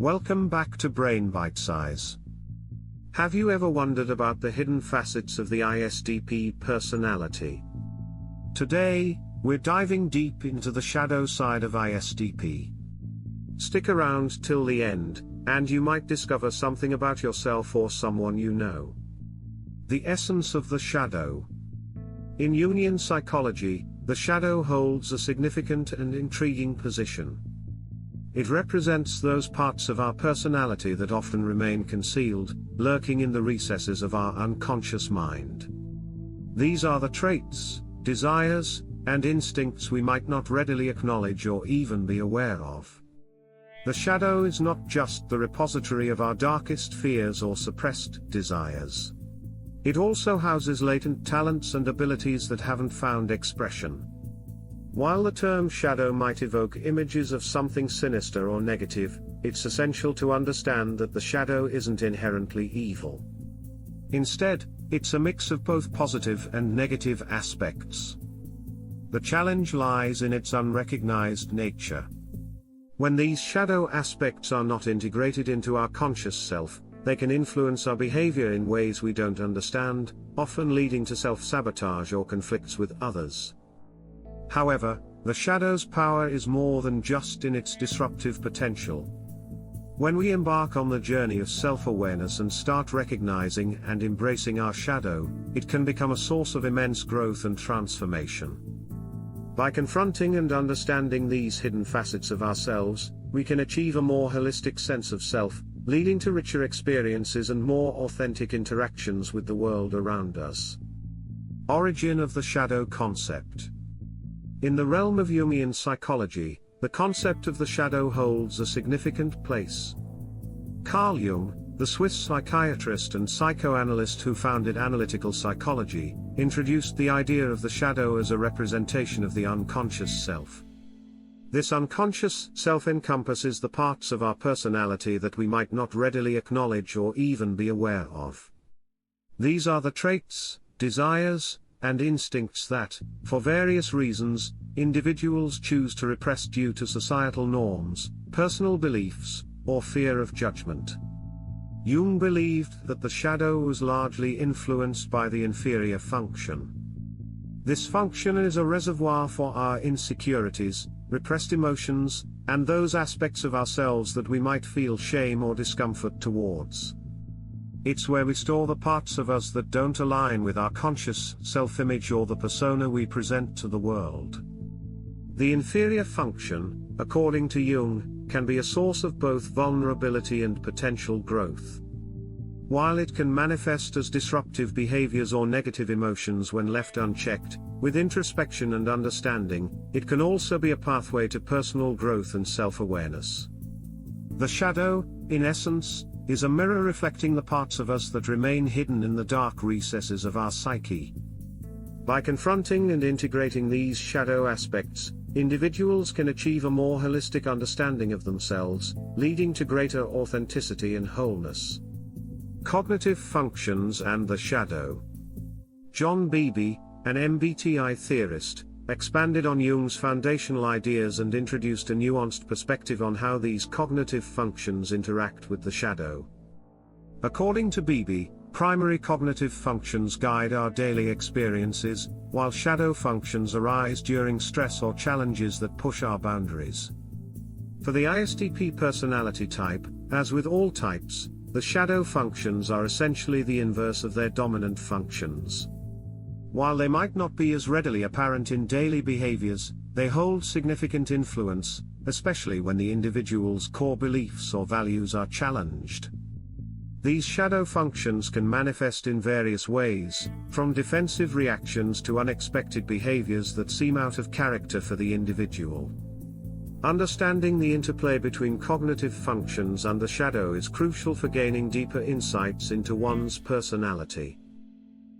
Welcome back to Brain Bitesize. Have you ever wondered about the hidden facets of the ISTP personality? Today, we're diving deep into the shadow side of ISTP. Stick around till the end, and you might discover something about yourself or someone you know. The essence of the shadow. In Jungian psychology, the shadow holds a significant and intriguing position. It represents those parts of our personality that often remain concealed, lurking in the recesses of our unconscious mind. These are the traits, desires, and instincts we might not readily acknowledge or even be aware of. The shadow is not just the repository of our darkest fears or suppressed desires. It also houses latent talents and abilities that haven't found expression. While the term shadow might evoke images of something sinister or negative, it's essential to understand that the shadow isn't inherently evil. Instead, it's a mix of both positive and negative aspects. The challenge lies in its unrecognized nature. When these shadow aspects are not integrated into our conscious self, they can influence our behavior in ways we don't understand, often leading to self-sabotage or conflicts with others. However, the shadow's power is more than just in its disruptive potential. When we embark on the journey of self-awareness and start recognizing and embracing our shadow, it can become a source of immense growth and transformation. By confronting and understanding these hidden facets of ourselves, we can achieve a more holistic sense of self, leading to richer experiences and more authentic interactions with the world around us. Origin of the shadow concept. In the realm of Jungian psychology, the concept of the shadow holds a significant place. Carl Jung, the Swiss psychiatrist and psychoanalyst who founded analytical psychology, introduced the idea of the shadow as a representation of the unconscious self. This unconscious self encompasses the parts of our personality that we might not readily acknowledge or even be aware of. These are the traits, desires, and instincts that, for various reasons, individuals choose to repress due to societal norms, personal beliefs, or fear of judgment. Jung believed that the shadow was largely influenced by the inferior function. This function is a reservoir for our insecurities, repressed emotions, and those aspects of ourselves that we might feel shame or discomfort towards. It's where we store the parts of us that don't align with our conscious self-image or the persona we present to the world. The inferior function, according to Jung, can be a source of both vulnerability and potential growth. While it can manifest as disruptive behaviors or negative emotions when left unchecked, with introspection and understanding, it can also be a pathway to personal growth and self-awareness. The shadow, in essence, is a mirror reflecting the parts of us that remain hidden in the dark recesses of our psyche. By confronting and integrating these shadow aspects, individuals can achieve a more holistic understanding of themselves, leading to greater authenticity and wholeness. Cognitive functions and the shadow. John Beebe, an MBTI theorist, expanded on Jung's foundational ideas and introduced a nuanced perspective on how these cognitive functions interact with the shadow. According to Beebe, primary cognitive functions guide our daily experiences, while shadow functions arise during stress or challenges that push our boundaries. For the ISTP personality type, as with all types, the shadow functions are essentially the inverse of their dominant functions. While they might not be as readily apparent in daily behaviors, they hold significant influence, especially when the individual's core beliefs or values are challenged. These shadow functions can manifest in various ways, from defensive reactions to unexpected behaviors that seem out of character for the individual. Understanding the interplay between cognitive functions and the shadow is crucial for gaining deeper insights into one's personality.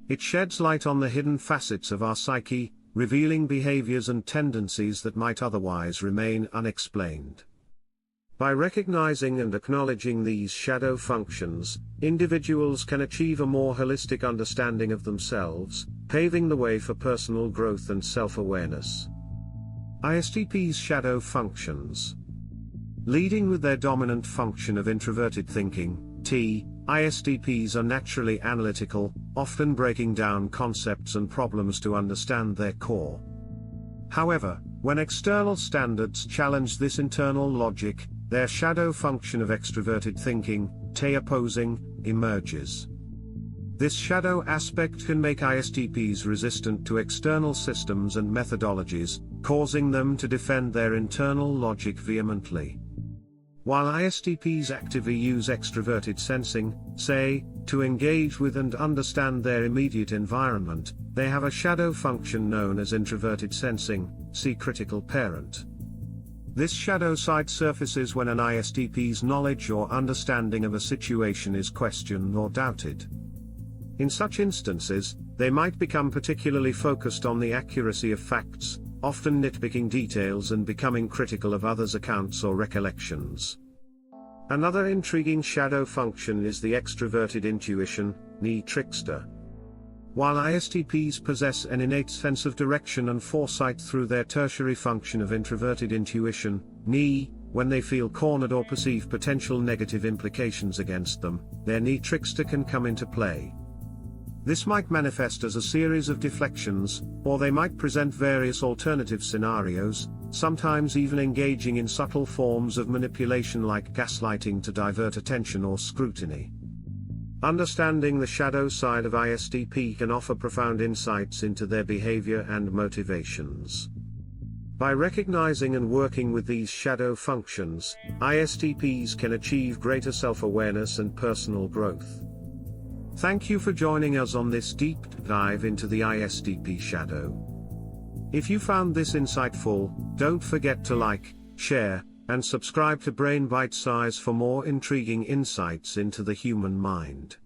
It sheds light on the hidden facets of our psyche, revealing behaviors and tendencies that might otherwise remain unexplained. By recognizing and acknowledging these shadow functions, individuals can achieve a more holistic understanding of themselves, paving the way for personal growth and self-awareness. ISTP's shadow functions. Leading with their dominant function of introverted thinking, ISTPs are naturally analytical, often breaking down concepts and problems to understand their core. However, when external standards challenge this internal logic, their shadow function of extroverted thinking, opposing, emerges. This shadow aspect can make ISTPs resistant to external systems and methodologies, causing them to defend their internal logic vehemently. While ISTPs actively use extroverted sensing, say, to engage with and understand their immediate environment, they have a shadow function known as introverted sensing, see critical parent. This shadow side surfaces when an ISTP's knowledge or understanding of a situation is questioned or doubted. In such instances, they might become particularly focused on the accuracy of facts, often nitpicking details and becoming critical of others' accounts or recollections. Another intriguing shadow function is the extroverted intuition, trickster. While ISTPs possess an innate sense of direction and foresight through their tertiary function of introverted intuition, when they feel cornered or perceive potential negative implications against them, their trickster can come into play. This might manifest as a series of deflections, or they might present various alternative scenarios, sometimes even engaging in subtle forms of manipulation like gaslighting to divert attention or scrutiny. Understanding the shadow side of ISTP can offer profound insights into their behavior and motivations. By recognizing and working with these shadow functions, ISTPs can achieve greater self-awareness and personal growth. Thank you for joining us on this deep dive into the ISTP shadow. If you found this insightful, don't forget to like, share, and subscribe to Brain Bitesize for more intriguing insights into the human mind.